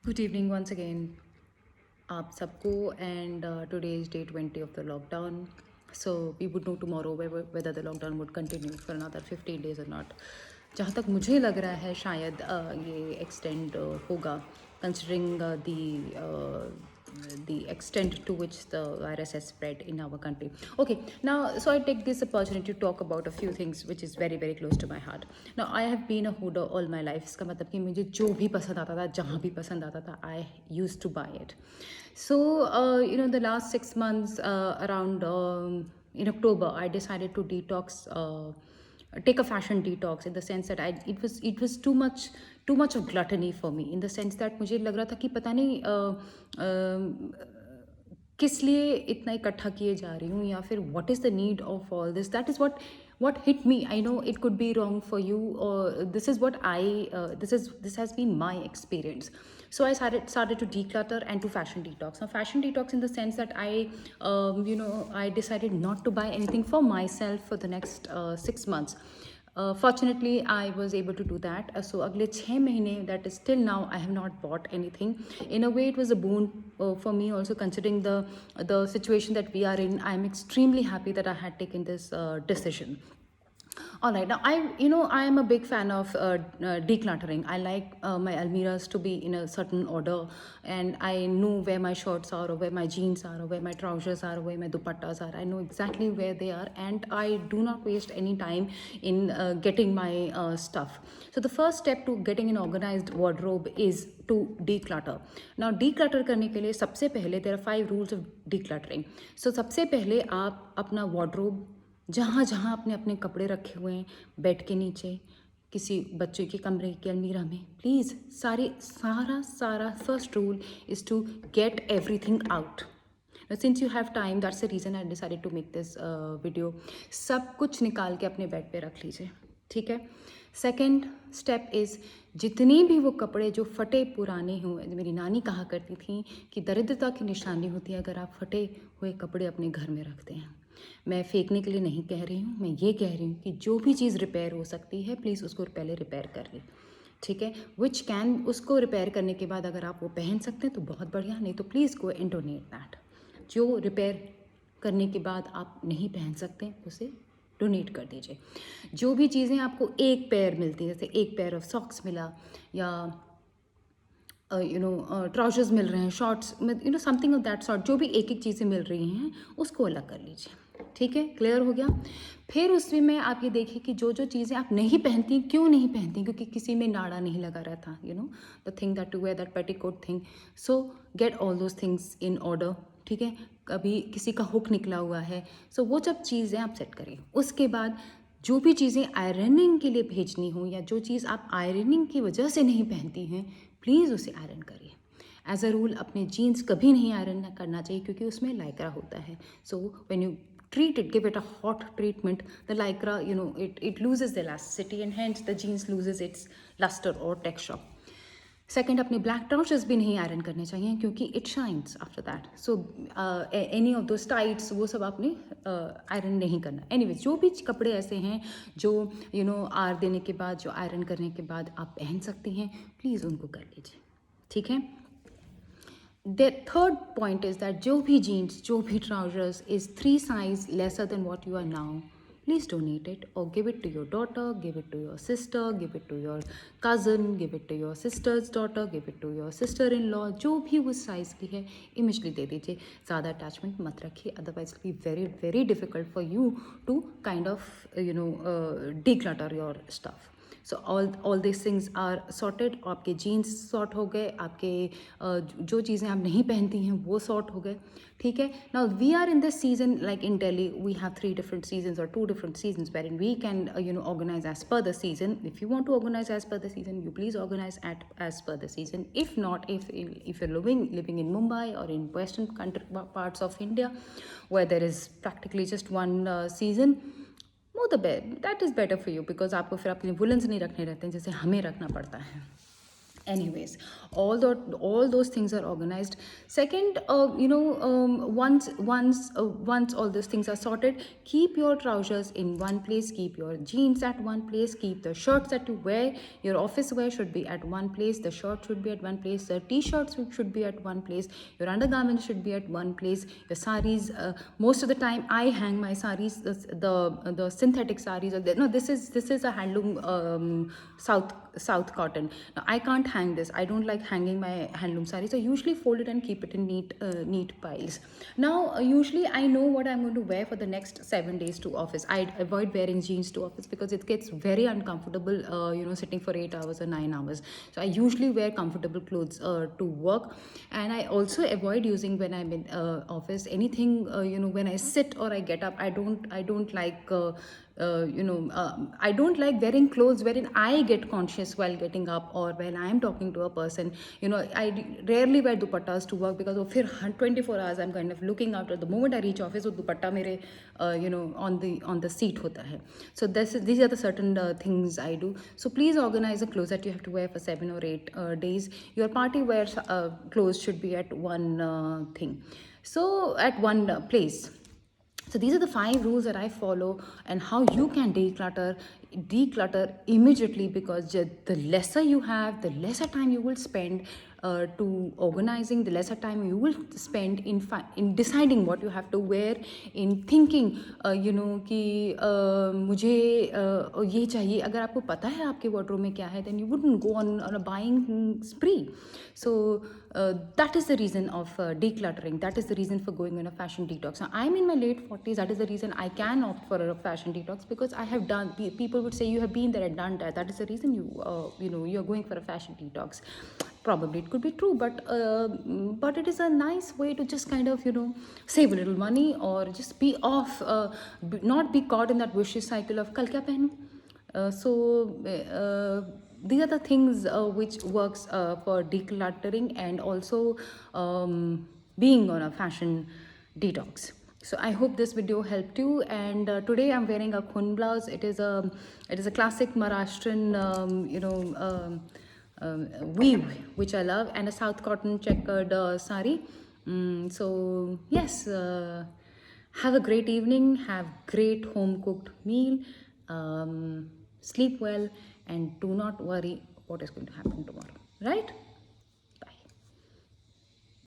Good evening once again, आप सबको and today is day 20 of the lockdown. So we would know tomorrow whether the lockdown would continue for another 15 days or not. जहाँ तक मुझे लग रहा है शायद ये extend होगा considering the extent to which the virus has spread in our country. Okay, now so I take this opportunity to talk about a few things which is very very close to my heart. Now I have been a hoarder all my life. इसका मतलब कि मुझे जो भी पसंद आता था जहाँ भी पसंद आता था I used to buy it. So the last 6 months around in October I decided to detox. Take a fashion detox in the sense that it was too much of gluttony for me, in the sense that मुझे लग रहा था कि पता नहीं किस लिए इतना इकट्ठा किए जा रही हूँ, या फिर what is the need of all this. That is what hit me. I know it could be wrong for you, or this is what this has been my experience. So I started to declutter and to fashion detox. Now fashion detox in the sense that I decided not to buy anything for myself for the next 6 months. Fortunately I was able to do that. So अगले 6 महीने, that is till now, I have not bought anything. In a way it was a boon for me also, considering the situation that we are in. I am extremely happy that I had taken this decision. All right. Now, I am a big fan of decluttering. I like my almiras to be in a certain order, and I know where my shirts are, or where my jeans are, or where my trousers are, or where my dupattas are. I know exactly where they are, and I do not waste any time in getting my stuff. So the first step to getting an organized wardrobe is to declutter. Now declutter करने के लिए सबसे पहले there are 5 rules of decluttering. So सबसे पहले आप अपना wardrobe, जहाँ जहाँ आपने अपने कपड़े रखे हुए हैं, बेड के नीचे, किसी बच्चे के कमरे की अलमीरा में, प्लीज़ सारा first rule is to get everything out. Since you have time, that's the reason I decided to make this video. सब कुछ निकाल के अपने बेड पे रख लीजिए, ठीक है. सेकेंड स्टेप इज़, जितने भी वो कपड़े जो फटे पुराने हों, मेरी नानी कहा करती थी कि दरिद्रता की निशानी होती है अगर आप फटे हुए कपड़े अपने घर में रखते हैं. मैं फेंकने के लिए नहीं कह रही हूँ, मैं ये कह रही हूँ कि जो भी चीज़ रिपेयर हो सकती है प्लीज़ उसको पहले रिपेयर कर लें, ठीक है. विच कैन, उसको रिपेयर करने के बाद अगर आप वो पहन सकते हैं तो बहुत बढ़िया, नहीं तो please go and donate that. जो रिपेयर करने के बाद आप नहीं पहन सकते उसे डोनेट कर दीजिए. जो भी चीज़ें आपको एक पेयर मिलती है, जैसे एक पेयर ऑफ सॉक्स मिला, या ट्राउजर्स मिल रहे हैं, shorts, something of that sort, जो भी एक एक चीज़ें मिल रही हैं उसको अलग कर लीजिए, ठीक है. क्लियर हो गया. फिर उसमें आप ये देखिए कि जो जो चीज़ें आप नहीं पहनती, क्यों नहीं पहनती, क्योंकि किसी में नाड़ा नहीं लगा रहा था, the thing that to wear, that petticoat thing. So get all those things in order, ठीक है. कभी किसी का हुक निकला हुआ है, सो वो जब चीज़ें आप सेट करिए. उसके बाद जो भी चीज़ें आयरनिंग के लिए भेजनी हो, या जो चीज़ आप आयरनिंग की वजह से नहीं पहनती हैं, प्लीज़ उसे आयरन करिए. एज अ रूल अपने जीन्स कभी नहीं आयरन करना चाहिए, क्योंकि उसमें लाइक्रा होता है. So when you treat it, give it a hot treatment, the lycra, it loses the elasticity, and hence the jeans loses its luster or texture. Second, अपने ब्लैक ट्राउजर्स भी नहीं आयरन करने चाहिए, क्योंकि it shines after that. So any of those tights, वो सब आपने iron नहीं करना. एनीवेज, जो भी कपड़े ऐसे हैं जो आर देने के बाद, जो आयरन करने के बाद आप पहन सकती हैं, प्लीज़ उनको कर लीजिए, ठीक है. The third point is that जो भी jeans, जो भी trousers is 3 size lesser than what you are now, please donate it, or give it to your daughter, give it to your sister, give it to your cousin, give it to your sister's daughter, give it to your sister-in-law. जो भी उस size की है immediately दे दीजिए. ज़्यादा attachment मत रखिए, otherwise it will be very very difficult for you to kind of declutter your stuff. So all this things are sorted. आपके जीन्स सॉर्ट हो गए, आपके जो चीज़ें आप नहीं पहनती हैं वो सॉर्ट हो गए, ठीक है. Now we are in this season, like in Delhi we have 3 different seasons or 2 different seasons, wherein we can organize as per the season. If you want to organize as per the season, you please organize as per the season. If not, if you're living in Mumbai or in western parts of India, where there is practically just one season, वो the that is better for you, because आपको फिर अपने woollens नहीं रखने रहते हैं जैसे हमें रखना पड़ता है. Anyways, all those things are organized. Second, once all these things are sorted, keep your trousers in one place, keep your jeans at one place, keep the shirts that you wear, your office wear should be at one place, the shirt should be at one place, the t-shirts should be at one place, your undergarments should be at one place, your saris, most of the time I hang my saris, the synthetic saris, no, this is a handloom, south cotton. Now I can't hang this. I don't like hanging my handloom sarees. I usually fold it and keep it in neat piles. Now usually I know what I'm going to wear for the next 7 days to office. I avoid wearing jeans to office because it gets very uncomfortable, sitting for 8 hours or 9 hours. So I usually wear comfortable clothes to work, and I also avoid using, when I'm in office, anything, when I sit or I get up. I don't like. I don't like wearing clothes wherein I get conscious while getting up or when I am talking to a person. I rarely wear dupattas to work because फिर 24 hours I'm kind of looking after. The moment I reach office, वो दुपट्टा मेरे on the seat होता है. So these are the certain things I do. So please organize the clothes that you have to wear for 7 or 8 days. Your party wear clothes should be at one thing. So at one place. So these are the 5 rules that I follow, and how you can declutter immediately, because the lesser you have, the lesser time you will spend to organizing, the lesser time you will spend in deciding what you have to wear, in thinking कि मुझे ये चाहिए. अगर आपको पता है आपके wardrobe में क्या है, then you wouldn't go on a buying spree. So that is the reason of decluttering. That is the reason for going on a fashion detox. Now, I'm in my late 40s. That is the reason I can opt for a fashion detox, because I have done. People would say you have been there and done that. That is the reason you're going for a fashion detox. Probably it could be true, but it is a nice way to just kind of save a little money, or just be off, not be caught in that vicious cycle of kal kya pehnu. These are the things which works for decluttering, and also being on a fashion detox. So I hope this video helped you. And today I'm wearing a khun blouse. It is a classic Maharashtrian weave, which I love, and a south cotton checkered sari. So yes, have a great evening, have great home cooked meal, sleep well, and do not worry what is going to happen tomorrow, right?